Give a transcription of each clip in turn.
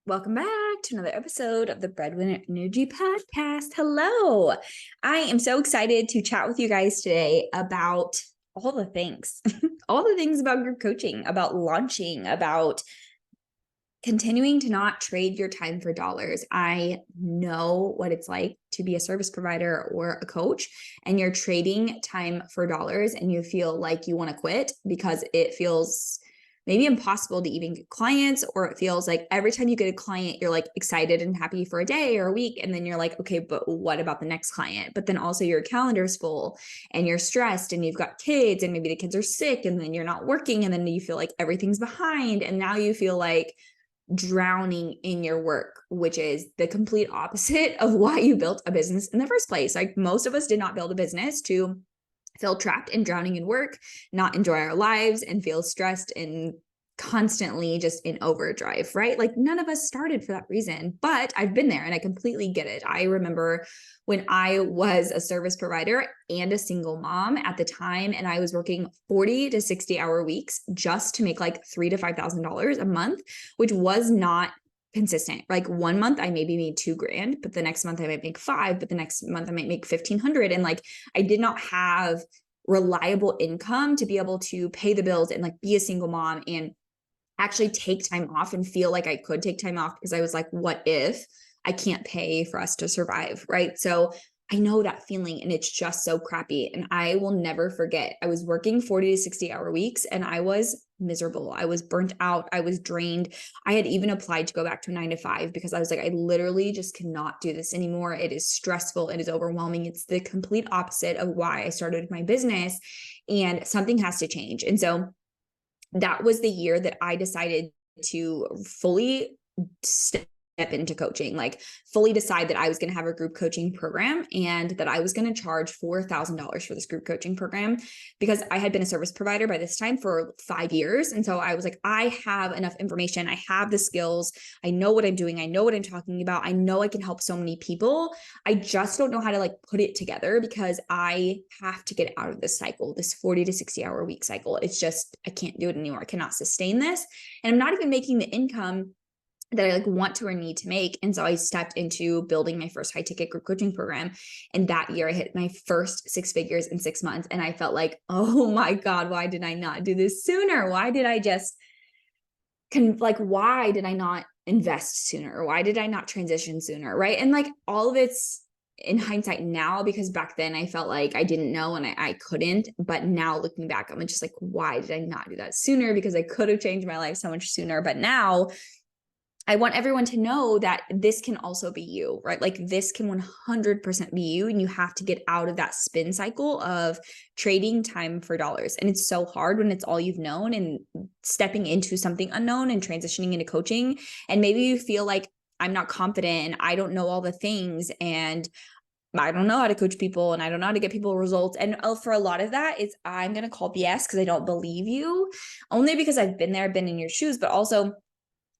Welcome back to another episode of the Breadwinner Energy Podcast. Hello. I am so excited to chat with you guys today about all the things, all the things about group coaching, about launching, about continuing to not trade your time for dollars. I know what it's like to be a service provider or a coach, and you're trading time for dollars and you feel like you want to quit because it feels maybe impossible to even get clients, or it feels like every time you get a client, you're like excited and happy for a day or a week. And then you're like, okay, but what about the next client? But then also your calendar's full and you're stressed and you've got kids and maybe the kids are sick and then you're not working. And then you feel like everything's behind. And now you feel like drowning in your work, which is the complete opposite of why you built a business in the first place. Like most of us did not build a business to feel trapped and drowning in work, not enjoy our lives, and feel stressed and constantly just in overdrive, right? Like none of us started for that reason, but I've been there and I completely get it. I remember when I was a service provider and a single mom at the time, and I was working 40 to 60 hour weeks just to make like $3,000 to $5,000 a month, which was not consistent. Like one month I maybe made $2,000, but the next month I might make five, but the next month I might make 1,500. And like, I did not have reliable income to be able to pay the bills and like be a single mom and actually take time off and feel like I could take time off, because I was like, what if I can't pay for us to survive? Right. So I know that feeling and it's just so crappy. And I will never forget, I was working 40 to 60 hour weeks and I was miserable. I was burnt out. I was drained. I had even applied to go back to a 9 to 5 because I was like, I literally just cannot do this anymore. It is stressful. It is overwhelming. It's the complete opposite of why I started my business, and something has to change. And so that was the year that I decided to fully step into coaching, like fully decide that I was going to have a group coaching program and that I was going to charge $4,000 for this group coaching program, because I had been a service provider by this time for 5 years. And so I was like, I have enough information. I have the skills. I know what I'm doing. I know what I'm talking about. I know I can help so many people. I just don't know how to like put it together, because I have to get out of this cycle, this 40 to 60 hour week cycle. It's just, I can't do it anymore. I cannot sustain this. And I'm not even making the income that I like want to or need to make. And so I stepped into building my first high ticket group coaching program. And that year I hit my first 6 figures in 6 months. And I felt like, oh my God, why did I not do this sooner? Why did I just why did I not invest sooner? Why did I not transition sooner? Right. And like all of it's in hindsight now, because back then I felt like I didn't know and I couldn't. But now looking back, I'm just like, why did I not do that sooner? Because I could have changed my life so much sooner. But now I want everyone to know that this can also be you, right? Like this can 100% be you. And you have to get out of that spin cycle of trading time for dollars. And it's so hard when it's all you've known, and stepping into something unknown and transitioning into coaching. And maybe you feel like, I'm not confident and I don't know all the things, and I don't know how to coach people, and I don't know how to get people results. And for a lot of that, it's I'm going to call BS because I don't believe you, only because I've been there, been in your shoes. But also,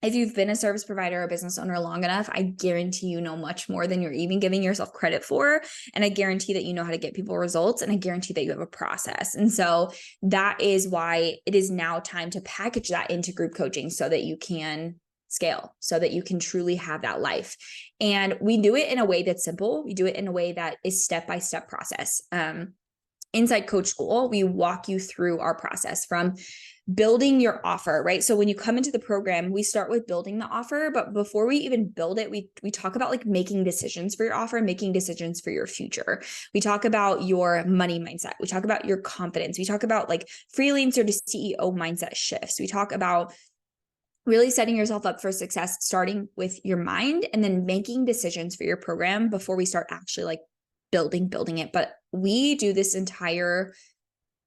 if you've been a service provider or a business owner long enough, I guarantee you know much more than you're even giving yourself credit for. And I guarantee that you know how to get people results. And I guarantee that you have a process. And so that is why it is now time to package that into group coaching so that you can scale, so that you can truly have that life. And we do it in a way that's simple. We do it in a way that is step-by-step process. Inside Coach School, we walk you through our process from building your offer, right? So when you come into the program, we start with building the offer, but before we even build it, we talk about like making decisions for your offer, making decisions for your future. We talk about your money mindset. We talk about your confidence. We talk about like freelancer to CEO mindset shifts. We talk about really setting yourself up for success, starting with your mind, and then making decisions for your program before we start actually like building it. But we do this entire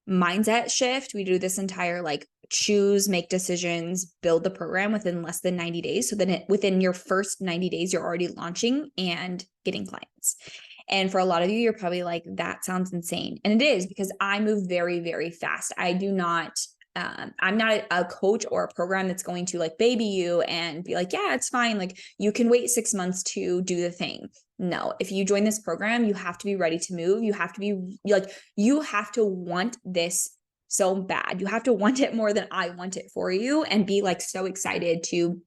mindset shift. We do this entire like choose, make decisions, build the program within less than 90 days. So then within your first 90 days, you're already launching and getting clients. And for a lot of you, you're probably like, that sounds insane. And it is, because I move very, very fast. I do not, I'm not a coach or a program that's going to like baby you and be like, yeah, it's fine. Like you can wait 6 months to do the thing. No, if you join this program, you have to be ready to move. You have to be like, you have to want this so bad. You have to want it more than I want it for you, and be like so excited to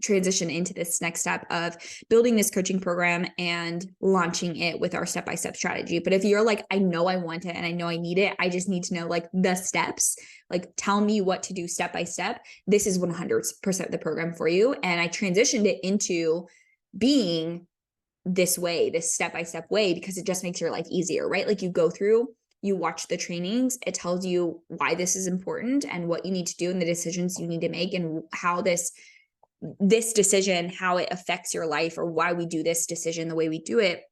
transition into this next step of building this coaching program and launching it with our step-by-step strategy. But if you're like, I know I want it and I know I need it, I just need to know like the steps, like tell me what to do step by step, this is 100% the program for you. And I transitioned it into being this way, this step-by-step way, because it just makes your life easier, right? Like you go through, you watch the trainings, it tells you why this is important and what you need to do and the decisions you need to make and how this decision, how it affects your life, or why we do this decision the way we do it.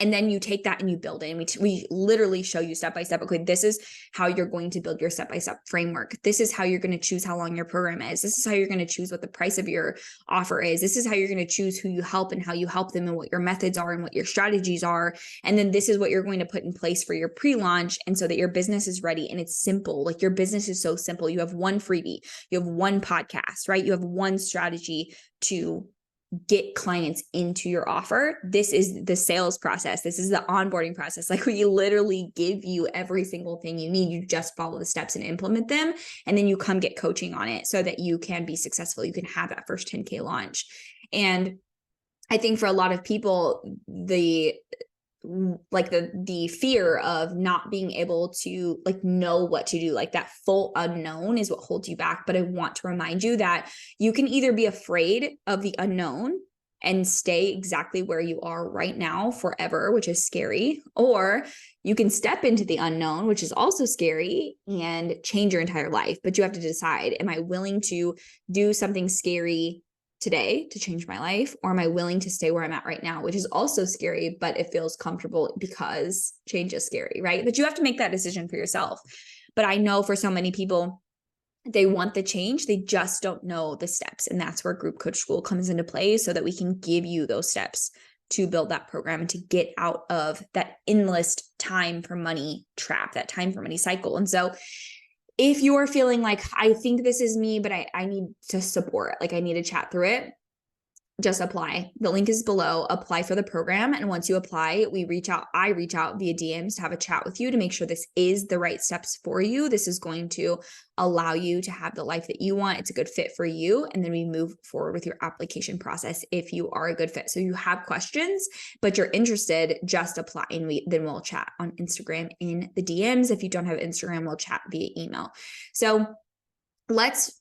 And then you take that and you build it. And we literally show you step by step. Okay, this is how you're going to build your step by step framework. This is how you're going to choose how long your program is. This is how you're going to choose what the price of your offer is. This is how you're going to choose who you help and how you help them and what your methods are and what your strategies are. And then this is what you're going to put in place for your pre-launch. And so that your business is ready and it's simple. Like your business is so simple. You have one freebie, you have one podcast, right? You have one strategy to get clients into your offer. This is the sales process. This is the onboarding process. Like we literally give you every single thing you need. You just follow the steps and implement them. And then you come get coaching on it so that you can be successful. You can have that first 10K launch. And I think for a lot of people, the fear of not being able to like know what to do, like that full unknown is what holds you back. But I want to remind you that you can either be afraid of the unknown and stay exactly where you are right now forever, which is scary, or you can step into the unknown, which is also scary, and change your entire life. But you have to decide, am I willing to do something scary today to change my life, or am I willing to stay where I'm at right now, which is also scary, but it feels comfortable because change is scary, right? But you have to make that decision for yourself. But I know for so many people, they want the change, they just don't know the steps. And that's where Group Coach School comes into play, so that we can give you those steps to build that program and to get out of that endless time for money trap, that time for money cycle. And so if you're feeling like, I think this is me, but I need to support, like I need to chat through it, just apply. The link is below. Apply for the program. And once you apply, I reach out via DMs to have a chat with you to make sure this is the right steps for you. This is going to allow you to have the life that you want. It's a good fit for you. And then we move forward with your application process if you are a good fit. So you have questions, but you're interested, just apply. And we'll chat on Instagram in the DMs. If you don't have Instagram, we'll chat via email. So let's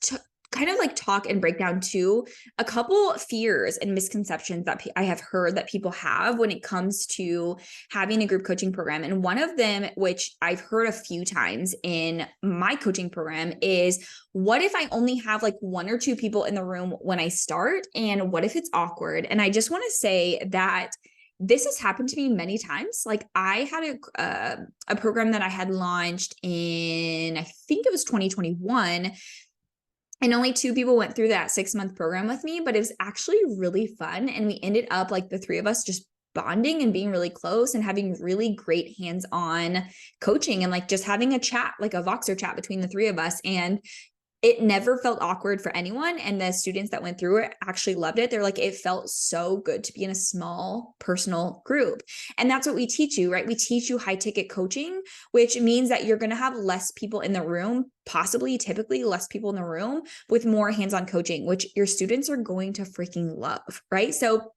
kind of like talk and break down to a couple fears and misconceptions that I have heard that people have when it comes to having a group coaching program. And one of them, which I've heard a few times in my coaching program, is what if I only have like one or two people in the room when I start? And what if it's awkward? And I just want to say that this has happened to me many times. Like I had a program that I had launched in, I think it was 2021. And only 2 people went through that 6-month program with me, but it was actually really fun. And we ended up like the 3 of us just bonding and being really close and having really great hands-on coaching and like just having a chat, like a Voxer chat between the 3 of us. And it never felt awkward for anyone. And the students that went through it actually loved it. They're like, it felt so good to be in a small personal group. And that's what we teach you, right? We teach you high ticket coaching, which means that you're going to have less people in the room, typically less people in the room with more hands-on coaching, which your students are going to freaking love, right? So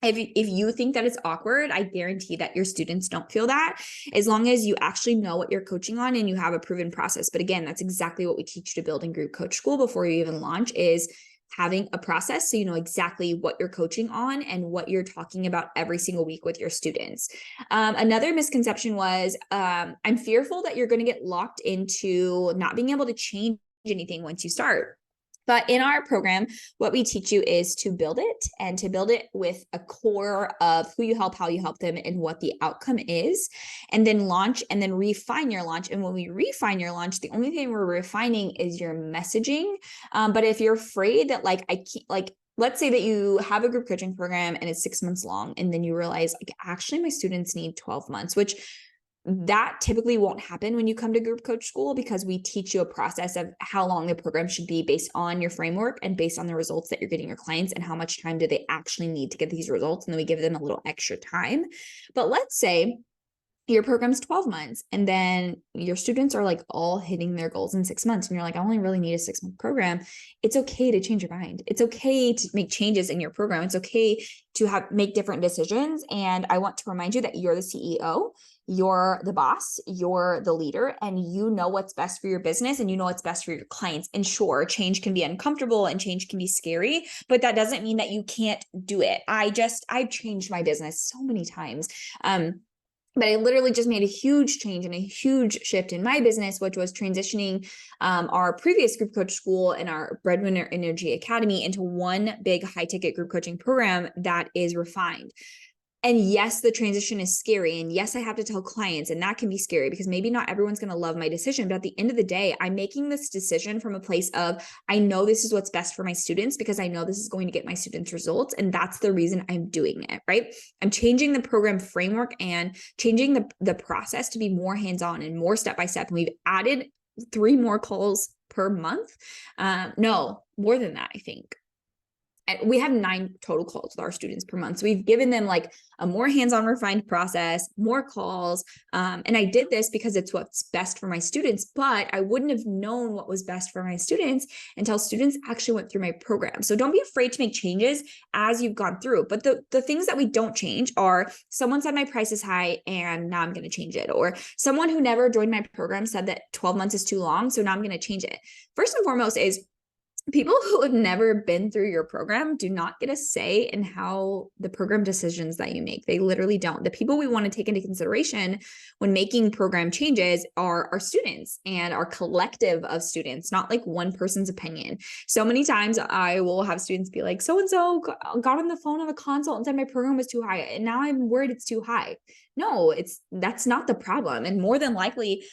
if you think that it's awkward, I guarantee that your students don't feel that, as long as you actually know what you're coaching on and you have a proven process. But again, that's exactly what we teach you to build in Group Coach School before you even launch, is having a process so you know exactly what you're coaching on and what you're talking about every single week with your students. Another misconception was, I'm fearful that you're going to get locked into not being able to change anything once you start. But in our program, what we teach you is to build it, and to build it with a core of who you help, how you help them, and what the outcome is, and then launch and then refine your launch. And when we refine your launch, the only thing we're refining is your messaging. But if you're afraid that let's say that you have a group coaching program and it's 6 months long, and then you realize like, actually my students need 12 months, which that typically won't happen when you come to Group Coach School, because we teach you a process of how long the program should be based on your framework and based on the results that you're getting your clients and how much time do they actually need to get these results. And then we give them a little extra time. But let's say your program's 12 months and then your students are like all hitting their goals in 6 months and you're like, I only really need a 6-month program. It's okay to change your mind. It's okay to make changes in your program. It's okay to make different decisions. And I want to remind you that you're the CEO, you're the boss, you're the leader, and you know what's best for your business and you know what's best for your clients. And sure, change can be uncomfortable and change can be scary, but that doesn't mean that you can't do it. I've changed my business so many times. But I literally just made a huge change and a huge shift in my business, which was transitioning our previous group coach school and our Breadwinner Energy Academy into one big high ticket group coaching program that is refined. And yes, the transition is scary. And yes, I have to tell clients, and that can be scary because maybe not everyone's going to love my decision. But at the end of the day, I'm making this decision from a place of, I know this is what's best for my students because I know this is going to get my students results. And that's the reason I'm doing it, right? I'm changing the program framework and changing the process to be more hands-on and more step-by-step. And we've added 3 more calls per month. No, more than that, I think. We have 9 total calls with our students per month. So we've given them like a more hands-on refined process, more calls. And I did this because it's what's best for my students, but I wouldn't have known what was best for my students until students actually went through my program. So don't be afraid to make changes as you've gone through. But the things that we don't change are someone said my price is high and now I'm going to change it. Or someone who never joined my program said that 12 months is too long. So now I'm going to change it. First and foremost is people who have never been through your program do not get a say in how the program decisions that you make. They literally don't. The people we want to take into consideration when making program changes are our students and our collective of students, not like one person's opinion. So many times I will have students be like, so-and-so got on the phone on a consult and said my program was too high. And now I'm worried it's too high. No, that's not the problem. And more than likely,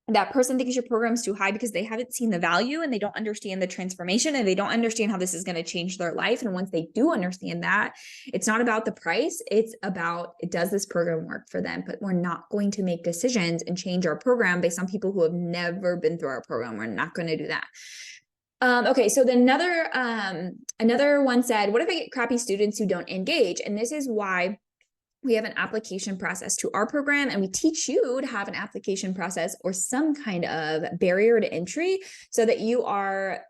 that person thinks your program's too high because they haven't seen the value and they don't understand the transformation and they don't understand how this is going to change their life. And once they do understand that, it's not about the price. It's about, does this program work for them? But we're not going to make decisions and change our program based on people who have never been through our program. We're not going to do that. Okay, so then another one said, what if I get crappy students who don't engage? And this is why we have an application process to our program, and we teach you to have an application process or some kind of barrier to entry so that you are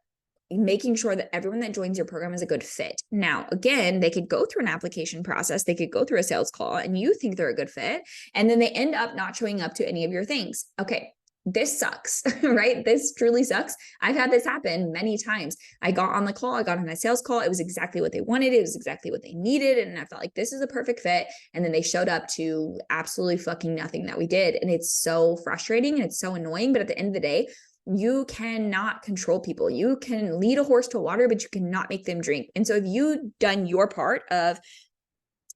making sure that everyone that joins your program is a good fit. Now, again, they could go through an application process, they could go through a sales call, and you think they're a good fit, and then they end up not showing up to any of your things. Okay, this sucks, right? This truly sucks. I've had this happen many times. I got on the call, I got on a sales call. It was exactly what they wanted. It was exactly what they needed. And I felt like this is a perfect fit. And then they showed up to absolutely fucking nothing that we did. And it's so frustrating and it's so annoying. But at the end of the day, you cannot control people. You can lead a horse to water, but you cannot make them drink. And so if you've done your part of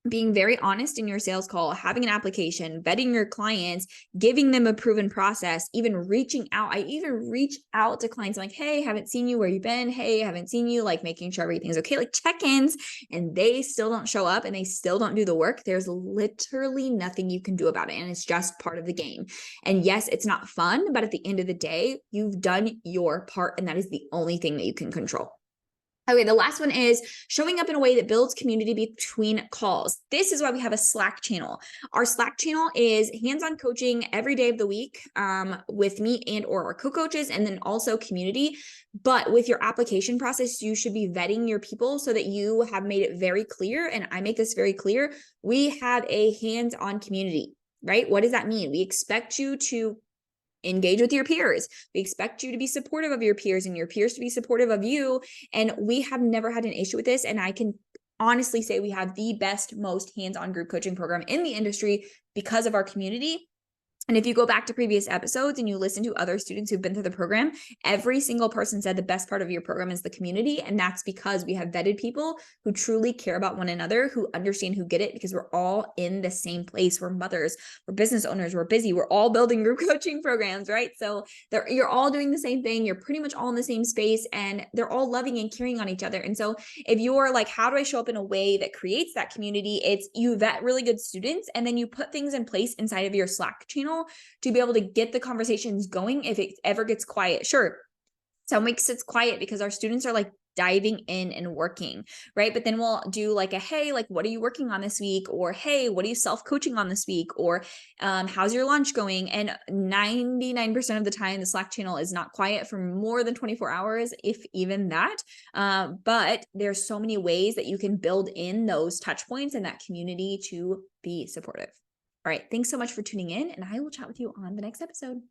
being very honest in your sales call, having an application, vetting your clients, giving them a proven process, even reaching out. I even reach out to clients. I'm like, hey, haven't seen you, where you been? Hey, haven't seen you, like making sure everything's okay, like check-ins, and they still don't show up and they still don't do the work. There's literally nothing you can do about it. And it's just part of the game. And yes, it's not fun, but at the end of the day, you've done your part and that is the only thing that you can control. Okay, the last one is showing up in a way that builds community between calls. This is why we have a Slack channel. Our Slack channel is hands-on coaching every day of the week with me and or our co-coaches, and then also community. But with your application process, you should be vetting your people so that you have made it very clear, and I make this very clear, we have a hands-on community, right? What does that mean? We expect you to engage with your peers. We expect you to be supportive of your peers and your peers to be supportive of you. And we have never had an issue with this. And I can honestly say we have the best, most hands-on group coaching program in the industry because of our community. And if you go back to previous episodes and you listen to other students who've been through the program, every single person said the best part of your program is the community. And that's because we have vetted people who truly care about one another, who understand, who get it, because we're all in the same place. We're mothers, we're business owners, we're busy, we're all building group coaching programs, right? So you're all doing the same thing. You're pretty much all in the same space and they're all loving and caring on each other. And so if you're like, how do I show up in a way that creates that community? It's you vet really good students and then you put things in place inside of your Slack channel to be able to get the conversations going if it ever gets quiet. Sure, some weeks it's quiet because our students are like diving in and working, right? But then we'll do like a, hey, like, what are you working on this week? Or, hey, what are you self-coaching on this week? Or how's your launch going? And 99% of the time, the Slack channel is not quiet for more than 24 hours, if even that. But there's so many ways that you can build in those touch points and that community to be supportive. All right. Thanks so much for tuning in, and I will chat with you on the next episode.